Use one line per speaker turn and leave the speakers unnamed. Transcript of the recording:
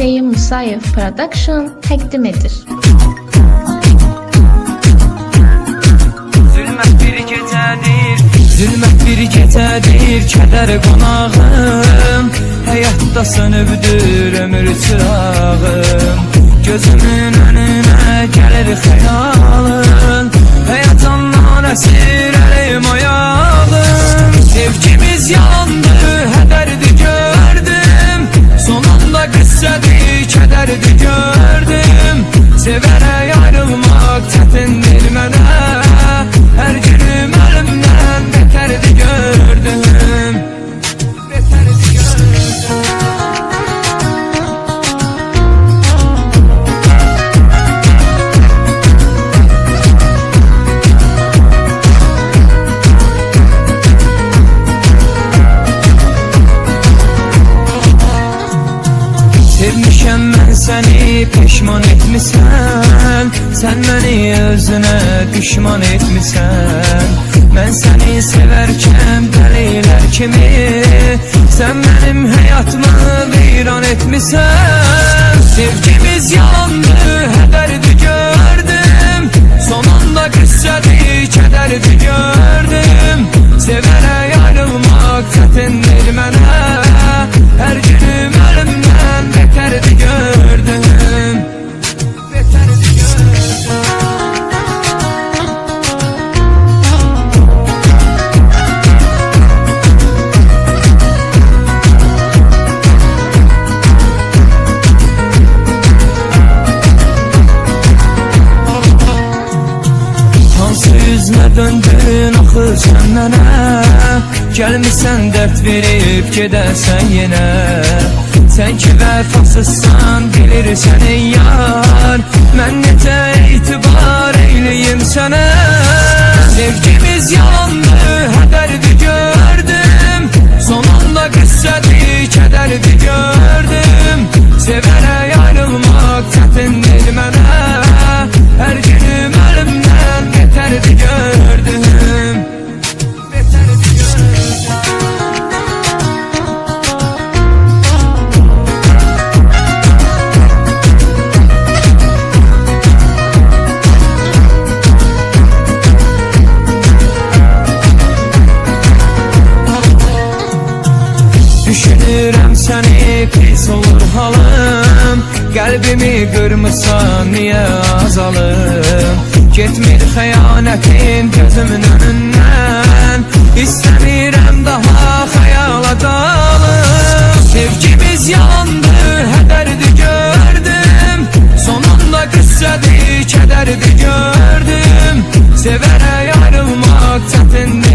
Hüseyin Musayev Production təqdim edir.
Zülmət bir gecədir, kədər qonağım. Həyatda sönübdür ömür çırağım. Gözümün önünə gəlir xəyalın. Həyatından əsir əlim ayağım. Sevgimiz yalandı, hədərdi gördüm. Sonunda qıssədir, kədərdi gördüm. Sevərək ayrılmaq çətindir mənə. Hər günüm əlimdən betərdi gördüm. Betərdi gördüm. Sevmişəm mən səni, peşman etmisən. Sən məni özünə düşman etmisən. Mən səni sevərkən dəlilər kimi, sən mənim həyatımı viran etmisən. Sevgimiz yalandı, hədərdi gördüm. Sonunda qıssədir, kədərdi gördüm. Sevərək ayrılmaq çətindir mənə. Hər günüm əlimdən betərdi gördüm. Betərdi gördüm. Hansı üzünə döndün axı sən mənə? Gəlmisən dərd verib gedəsən yenə. Sən ki vəfasızsan, bilirsən ey yar. Mən necə etibar eyləyim sənə? Sevgimiz yalandı, hədərdi gördüm. Sonunda qıssədir, kədərdi gördüm. Sevərək ayrılmaq çətindir mənə. Hər günüm əlimdən betərdi gördüm. Betərdi gördüm. Düşünürəm səni, pis olur halım. Qəlbimi qırmısan, niyə azalım? Getmir xəyanətin gözümün önündən. İstəmirəm daha xəyala dalım. Sevgimiz yalandı, hədərdi gördüm. Sonunda qıssədir, kədərdi gördüm. Sevərək ayrılmaq çətindir.